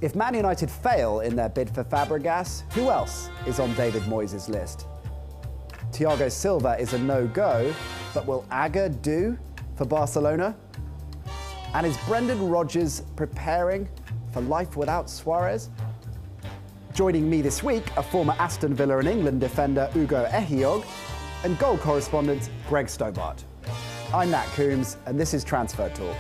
If Man United fail in their bid for Fabregas, who else is on David Moyes' list? Thiago Silva is a no-go, but will Aga do for Barcelona? And is Brendan Rodgers preparing for life without Suarez? Joining me this week are former Aston Villa and England defender Ugo Ehiogu and goal correspondent Greg Stobart. I'm Nat Coombs, and this is Transfer Talk.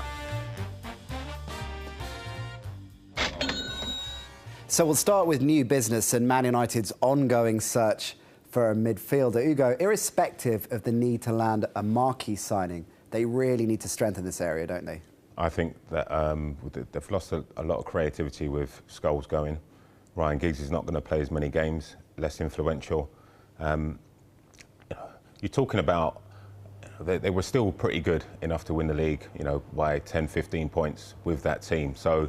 So we'll start with new business and Man United's ongoing search for a midfielder. Ugo, irrespective of the need to land a marquee signing, they really need to strengthen this area, don't they? I think that they've lost a lot of creativity with Scholes going. Ryan Giggs is not going to play as many games, less influential. You're talking about they were still pretty good enough to win the league, by 10, 15 points with that team. So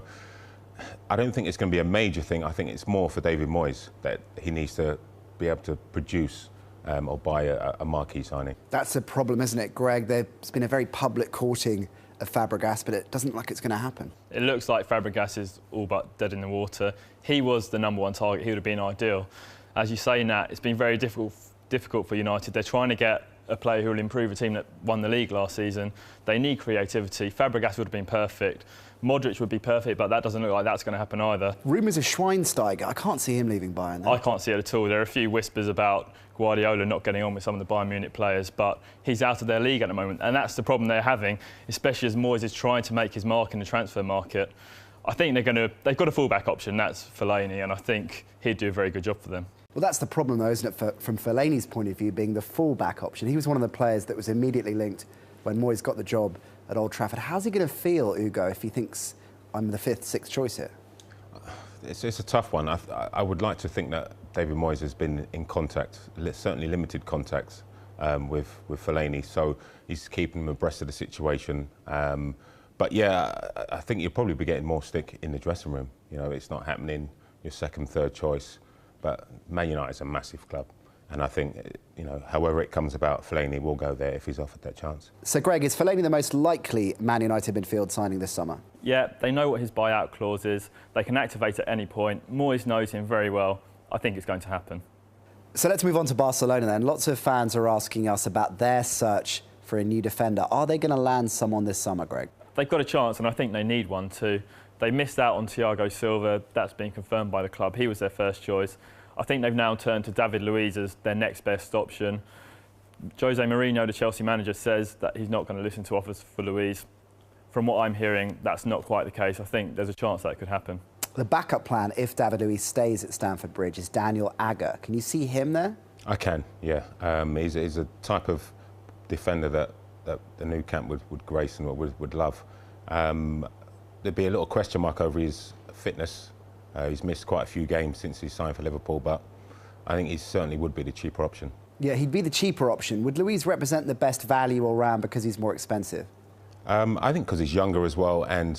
I don't think it's going to be a major thing. I think it's more for David Moyes that he needs to be able to produce or buy a marquee signing. That's a problem, isn't it, Greg? There's been a very public courting of Fabregas, but it doesn't look like it's going to happen. It looks like Fabregas is all but dead in the water. He was the #1 target. He would have been ideal. As you say, Nat, it's been very difficult for United. They're trying to get a player who will improve a team that won the league last season. They need creativity. Fabregas would have been perfect. Modric would be perfect, but that doesn't look like that's going to happen either. Rumours of Schweinsteiger. I can't see him leaving Bayern. I can't see it at all. There are a few whispers about Guardiola not getting on with some of the Bayern Munich players, but he's out of their league at the moment, and that's the problem they're having, especially as Moyes is trying to make his mark in the transfer market. I think they've got a fullback option, that's Fellaini, and I think he'd do a very good job for them. Well, that's the problem, though, isn't it, from Fellaini's point of view, being the fullback option. He was one of the players that was immediately linked when Moyes got the job at Old Trafford. How's he going to feel, Ugo, if he thinks I'm the 5th, 6th choice here? It's a tough one. I would like to think that David Moyes has been in contact, certainly limited contacts, with Fellaini, so he's keeping him abreast of the situation. But yeah, I think you'll probably be getting more stick in the dressing room. It's not happening, your 2nd, 3rd choice. But Man United is a massive club. And I think, however it comes about, Fellaini will go there if he's offered that chance. So, Greg, is Fellaini the most likely Man United midfield signing this summer? Yeah, they know what his buyout clause is. They can activate at any point. Moyes knows him very well. I think it's going to happen. So let's move on to Barcelona then. Lots of fans are asking us about their search for a new defender. Are they going to land someone this summer, Greg? They've got a chance, and I think they need one too. They missed out on Thiago Silva. That's been confirmed by the club. He was their first choice. I think they've now turned to David Luiz as their next best option. Jose Mourinho, the Chelsea manager, says that he's not going to listen to offers for Luiz. From what I'm hearing, that's not quite the case. I think there's a chance that could happen. The backup plan, if David Luiz stays at Stamford Bridge, is Daniel Agger. Can you see him there? I can, yeah. He's a type of defender that the new camp would grace and would love. There'd be a little question mark over his fitness. He's missed quite a few games since he signed for Liverpool, but I think he certainly would be the cheaper option. Yeah, he'd be the cheaper option. Would Luiz represent the best value all round because he's more expensive? I think because he's younger as well, and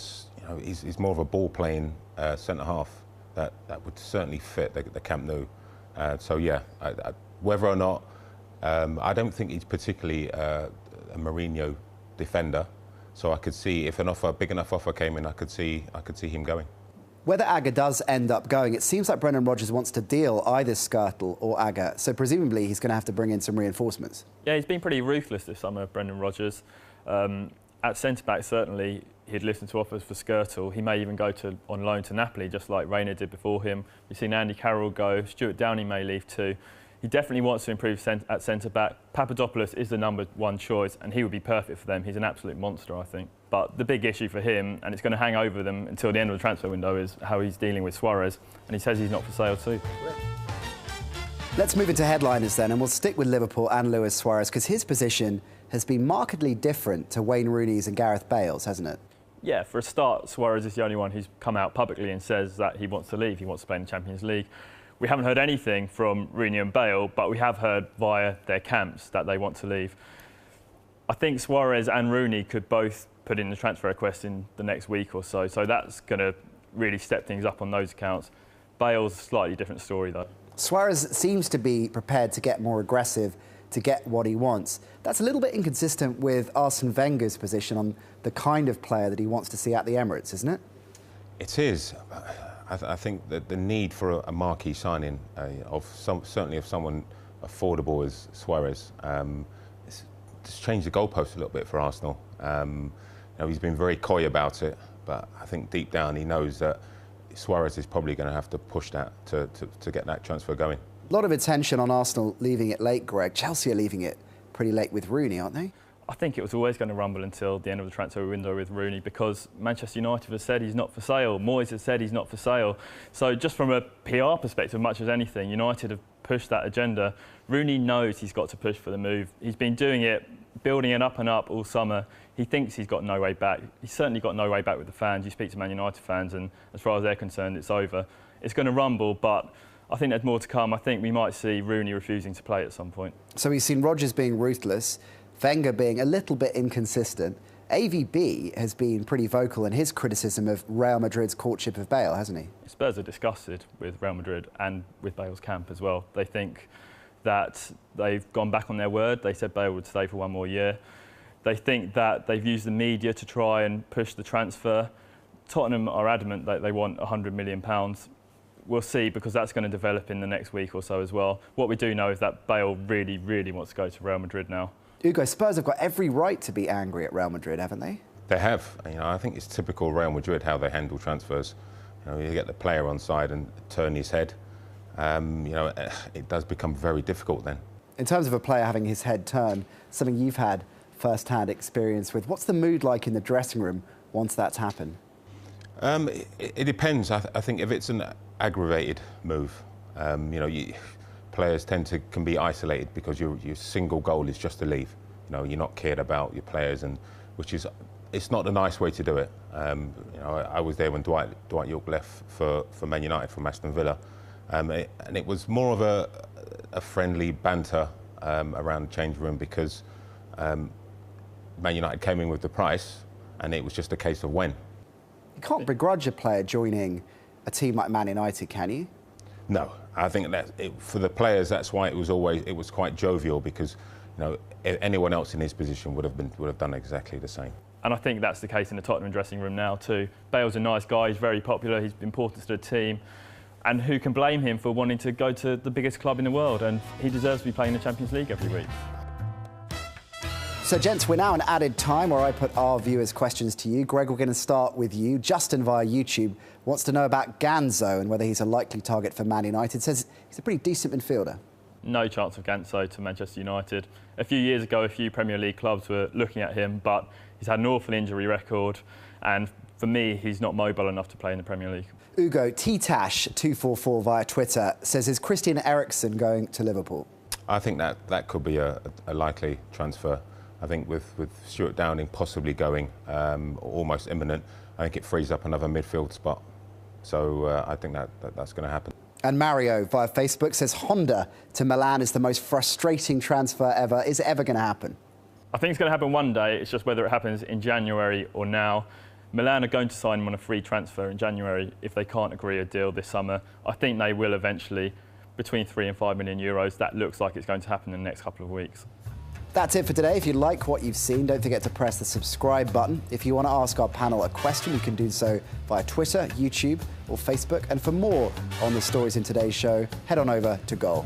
he's more of a ball-playing centre-half that would certainly fit the Camp Nou. So yeah, whether or not, I don't think he's particularly a Mourinho defender. So I could see if a big enough offer came in, I could see him going. Whether Agger does end up going, it seems like Brendan Rodgers wants to deal either Skrtel or Agger, so presumably he's going to have to bring in some reinforcements. Yeah, he's been pretty ruthless this summer, Brendan Rodgers. At centre-back, certainly, he'd listen to offers for Skrtel. He may even go on loan to Napoli, just like Reina did before him. We've seen Andy Carroll go. Stuart Downey may leave too. He definitely wants to improve at centre-back. Papadopoulos is the #1 choice, and he would be perfect for them. He's an absolute monster, I think. But the big issue for him, and it's going to hang over them until the end of the transfer window, is how he's dealing with Suarez, and he says he's not for sale too. Let's move into headliners then, and we'll stick with Liverpool and Luis Suarez, because his position has been markedly different to Wayne Rooney's and Gareth Bale's, hasn't it? Yeah, for a start, Suarez is the only one who's come out publicly and says that he wants to leave. He wants to play in the Champions League. We haven't heard anything from Rooney and Bale, but we have heard via their camps that they want to leave. I think Suarez and Rooney could both put in the transfer request in the next week or so, so that's going to really step things up on those accounts. Bale's a slightly different story, though. Suarez seems to be prepared to get more aggressive to get what he wants. That's a little bit inconsistent with Arsene Wenger's position on the kind of player that he wants to see at the Emirates, isn't it? It is. I think that the need for a marquee signing certainly of someone affordable as Suarez, it's changed the goalpost a little bit for Arsenal. He's been very coy about it, but I think deep down he knows that Suarez is probably going to have to push that to get that transfer going. A lot of attention on Arsenal leaving it late, Greg. Chelsea are leaving it pretty late with Rooney, aren't they? I think it was always going to rumble until the end of the transfer window with Rooney, because Manchester United has said he's not for sale. Moyes has said he's not for sale. So just from a PR perspective, much as anything, United have pushed that agenda. Rooney knows he's got to push for the move. He's been doing it, building it up and up all summer. He thinks he's got no way back. He's certainly got no way back with the fans. You speak to Man United fans, and as far as they're concerned, it's over. It's going to rumble, but I think there's more to come. I think we might see Rooney refusing to play at some point. So we've seen Rodgers being ruthless, Wenger being a little bit inconsistent. AVB has been pretty vocal in his criticism of Real Madrid's courtship of Bale, hasn't he? Spurs are disgusted with Real Madrid and with Bale's camp as well. They think that they've gone back on their word. They said Bale would stay for 1 more year. They think that they've used the media to try and push the transfer. Tottenham are adamant that they want £100 million. We'll see, because that's going to develop in the next week or so as well. What we do know is that Bale really, really wants to go to Real Madrid now. Ugo, Spurs have got every right to be angry at Real Madrid, haven't they? They have. I think it's typical Real Madrid how they handle transfers. You get the player on side and turn his head. It does become very difficult then. In terms of a player having his head turned, something you've had first-hand experience with, what's the mood like in the dressing room once that's happened? It depends. I think if it's an aggravated move, players can be isolated because your single goal is just to leave. You're not cared about your players, and it's not a nice way to do it. I was there when Dwight York left for Man United from Aston Villa, and it was more of a friendly banter around the change room, because Man United came in with the price, and it was just a case of when. You can't begrudge a player joining a team like Man United, can you? No, I think that for the players, that's why it was quite jovial, because anyone else in his position would have done exactly the same. And I think that's the case in the Tottenham dressing room now too. Bale's a nice guy. He's very popular. He's important to the team, and who can blame him for wanting to go to the biggest club in the world? And he deserves to be playing the Champions League every week. So, gents, we're now in added time where I put our viewers' questions to you. Greg, we're going to start with you. Justin via YouTube wants to know about Ganzo and whether he's a likely target for Man United. Says he's a pretty decent midfielder. No chance of Ganzo to Manchester United. A few years ago, a few Premier League clubs were looking at him, but he's had an awful injury record, and for me, he's not mobile enough to play in the Premier League. Ugo, T-Tash244 via Twitter says, is Christian Eriksen going to Liverpool? I think that could be a likely transfer. I think with Stuart Downing possibly going, almost imminent, I think it frees up another midfield spot. So I think that's going to happen. And Mario via Facebook says Honda to Milan is the most frustrating transfer ever. Is it ever going to happen? I think it's going to happen one day. It's just whether it happens in January or now. Milan are going to sign him on a free transfer in January if they can't agree a deal this summer. I think they will eventually, between €3 and €5 million. That looks like it's going to happen in the next couple of weeks. That's it for today. If you like what you've seen, don't forget to press the subscribe button. If you want to ask our panel a question, you can do so via Twitter, YouTube or Facebook. And for more on the stories in today's show, head on over to Goal.